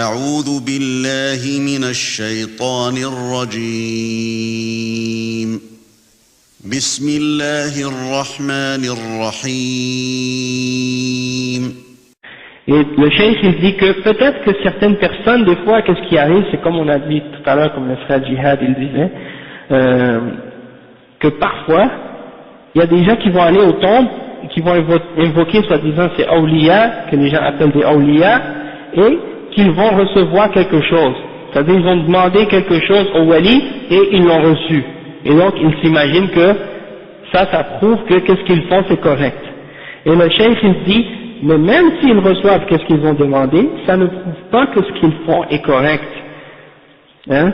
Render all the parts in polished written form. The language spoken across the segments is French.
أعوذ بالله من الشيطان الرجيم بسم الله الرحمن الرحيم. Et le cheikh il dit que peut-être que certaines personnes, des fois, qu'est-ce qui arrive, c'est comme on a dit tout à l'heure, comme le frère Jihad il disait, que parfois, il y a des gens qui vont aller aux tombes, qui vont invoquer soi-disant ces awliya, que les gens appellent des awliya, et qu'ils vont recevoir quelque chose. C'est-à-dire ils vont demander quelque chose au wali et ils l'ont reçu. Et donc ils s'imaginent que ça prouve que qu'est-ce qu'ils font c'est correct. Et le cheikh il dit, mais même s'ils reçoivent qu'est-ce qu'ils ont demandé, ça ne prouve pas que ce qu'ils font est correct. Hein?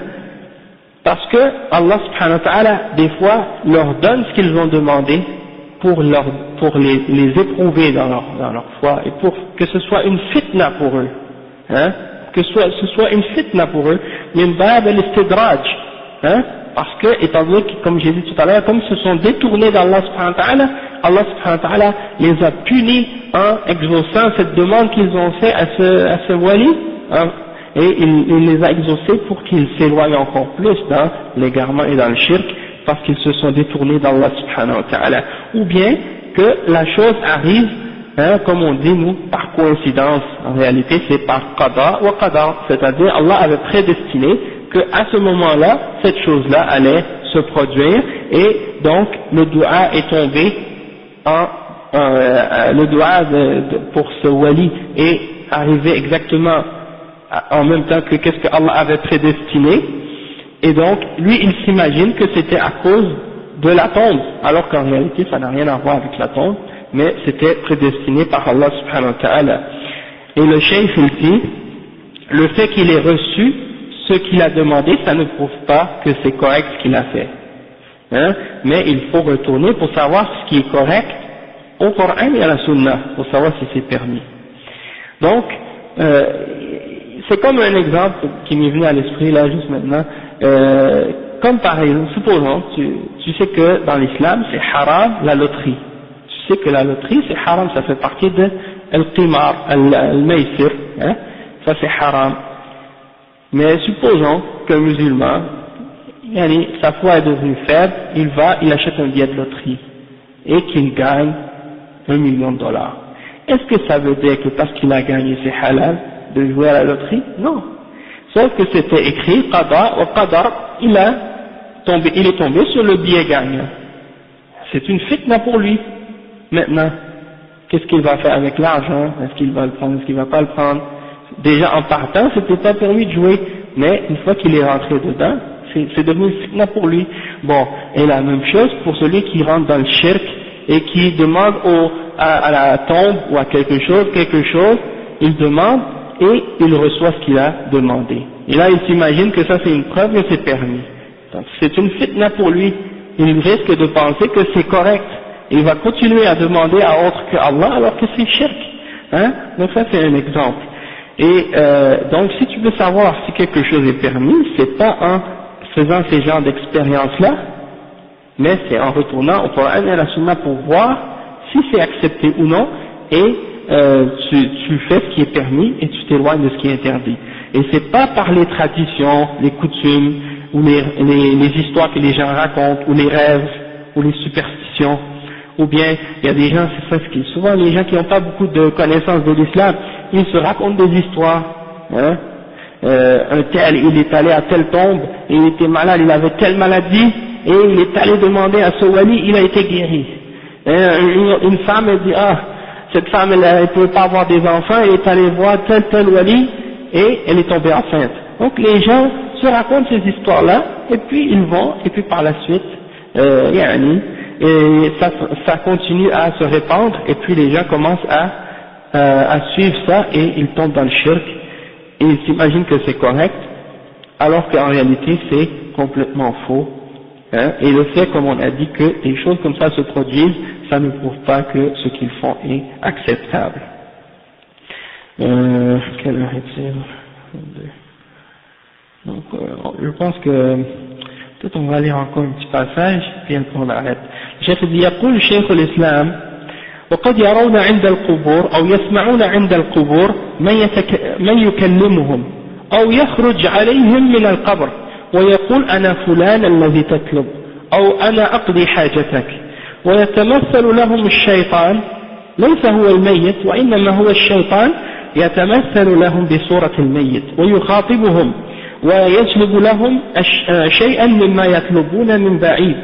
Parce que Allah subhanahu wa ta'ala, des fois, leur donne ce qu'ils ont demandé pour les éprouver dans leur foi et pour que ce soit une fitna pour eux. Hein? Que ce soit une fitna pour eux, min bab al-istidraj. Hein? Parce que, étant donné que, comme j'ai dit tout à l'heure, comme ils se sont détournés d'Allah subhanahu wa ta'ala, Allah subhanahu wa ta'ala les a punis en exaucant cette demande qu'ils ont fait à ce wali, hein, et il les a exaucés pour qu'ils s'éloignent encore plus dans l'égarement et dans le shirk, parce qu'ils se sont détournés d'Allah subhanahu wa ta'ala. Ou bien que la chose arrive, hein, comme on dit nous, par coïncidence. En réalité c'est par qada wa qadar, c'est-à-dire Allah avait prédestiné qu'à ce moment-là, cette chose-là allait se produire, et donc le dua est tombé le dua pour ce wali est arrivé exactement en même temps que qu'est-ce que Allah avait prédestiné, et donc lui il s'imagine que c'était à cause de la tombe, alors qu'en réalité ça n'a rien à voir avec la tombe, mais c'était prédestiné par Allah subhanahu wa ta'ala. Et le cheikh il dit, le fait qu'il ait reçu ce qu'il a demandé, ça ne prouve pas que c'est correct ce qu'il a fait. Hein? Mais il faut retourner pour savoir ce qui est correct au Coran et à la Sunna, pour savoir si c'est permis. Donc, c'est comme un exemple qui m'est venu à l'esprit là juste maintenant, comme par exemple, supposons, tu sais que dans l'islam c'est haram la loterie. Tu sais que la loterie c'est haram, ça fait partie de al-qimar, al-maysir, hein? Ça c'est haram. Mais supposons qu'un musulman, sa foi est devenue faible, il achète un billet de loterie et qu'il gagne $1 million. Est-ce que ça veut dire que parce qu'il a gagné c'est halal de jouer à la loterie? Non. Sauf que c'était écrit qada wa qadar, il est tombé sur le billet gagnant. C'est une fitna pour lui. Maintenant, qu'est-ce qu'il va faire avec l'argent? Est-ce qu'il va le prendre? Est-ce qu'il va pas le prendre? Déjà en partant, c'était pas permis de jouer, mais une fois qu'il est rentré dedans, c'est devenu une fitna pour lui. Bon, et la même chose pour celui qui rentre dans le shirk et qui demande à la tombe ou à quelque chose, il demande et il reçoit ce qu'il a demandé. Et là, il s'imagine que ça c'est une preuve que c'est permis. Donc c'est une fitna pour lui. Il risque de penser que c'est correct. Et il va continuer à demander à autre que Allah alors que c'est shirk. Hein? Donc ça c'est un exemple. Et donc si tu veux savoir si quelque chose est permis, c'est pas en faisant ces genres d'expériences-là, mais c'est en retournant au Coran et à la Sunna pour voir si c'est accepté ou non, et tu fais ce qui est permis et tu t'éloignes de ce qui est interdit. Et c'est pas par les traditions, les coutumes, ou les histoires que les gens racontent, ou les rêves, ou les superstitions, ou bien il y a des gens, c'est ça ce qui est souvent les gens qui n'ont pas beaucoup de connaissances de l'islam, ils se racontent des histoires, hein. Un tel, il est allé à telle tombe, et il était malade, il avait telle maladie, et il est allé demander à ce wali, il a été guéri. Une femme, elle dit, cette femme, elle ne pouvait pas avoir des enfants, elle est allée voir tel wali, et elle est tombée enceinte. Donc les gens se racontent ces histoires-là, et puis ils vont, et puis par la suite, et ça continue à se répandre, et puis les gens commencent à suivre ça, et ils tombent dans le shirk, et ils s'imaginent que c'est correct, alors qu'en réalité c'est complètement faux. Hein? Et le fait, comme on a dit, que des choses comme ça se produisent, ça ne prouve pas que ce qu'ils font est acceptable. Quelle heure est-il? Donc, je pense que peut-être on va lire encore un petit passage, puis après on arrête. Le chef dit, يقول شيخ الإسلام وقد يرون عند القبور أو يسمعون عند القبور من يكلمهم أو يخرج عليهم من القبر ويقول أنا فلان الذي تطلب أو أنا أقضي حاجتك، ويتمثل لهم الشيطان، ليس هو الميت وإنما هو الشيطان، يتمثل لهم بصورة الميت ويخاطبهم ويجلب لهم شيئا مما يطلبون من بعيد،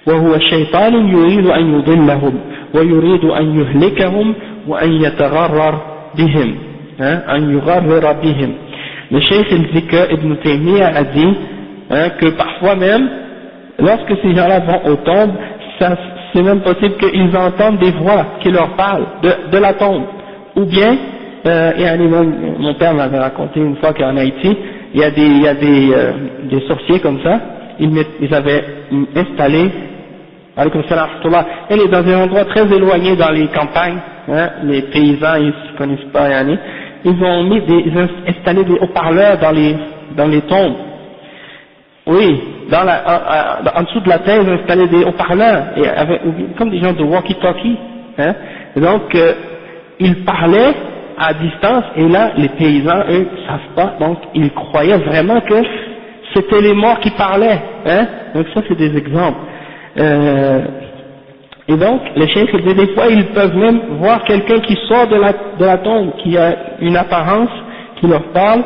وهو شيطان يريد أن يضلهم ويريد أن يهلكهم وأن يتغرر بهم، أن يغرر بهم. Le Cheikh al-Zikr Ibn Taymiyyah a dit que parfois même, lorsque ces gens-là vont aux tombes, c'est même possible qu'ils entendent des voix qui leur parlent de la tombe. Ou bien, mon père m'avait raconté une fois qu'en Haïti, il y a des sorciers comme ça, ils avaient installé, elle est dans un endroit très éloigné dans les campagnes, les paysans ils ne se connaissent pas, ils ont installé des haut-parleurs dans les tombes. Oui, en dessous de la terre, ils ont installé des haut-parleurs, comme des gens de walkie-talkie, Et donc, ils parlaient à distance, et là, les paysans, eux, ne savent pas, donc ils croyaient vraiment que c'était les morts qui parlaient, Donc ça, c'est des exemples. Et donc, le cheikh dit des fois, ils peuvent même voir quelqu'un qui sort de la tombe, qui a une apparence, qui leur parle,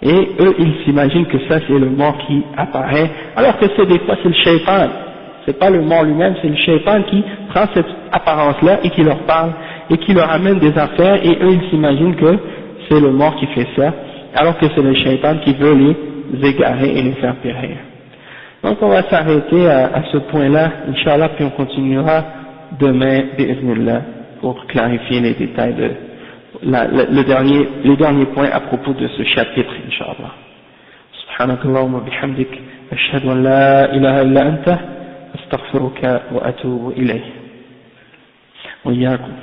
et eux, ils s'imaginent que ça, c'est le mort qui apparaît, alors que des fois, c'est le shaitan. C'est pas le mort lui-même, c'est le shaitan qui prend cette apparence-là et qui leur parle, et qui leur amène des affaires, et eux, ils s'imaginent que c'est le mort qui fait ça, alors que c'est le shaitan qui veut les égarer et les faire périr. Donc on va s'arrêter à ce point-là, Inch'Allah, puis on continuera demain, bi'idhnillah, pour clarifier les détails de les derniers points à propos de ce chapitre, Inch'Allah. Subhanakallahumma bihamdik, ashhadu an la ilaha illa anta, astaghfiruka wa atubu ilayh. Wa iyyakum.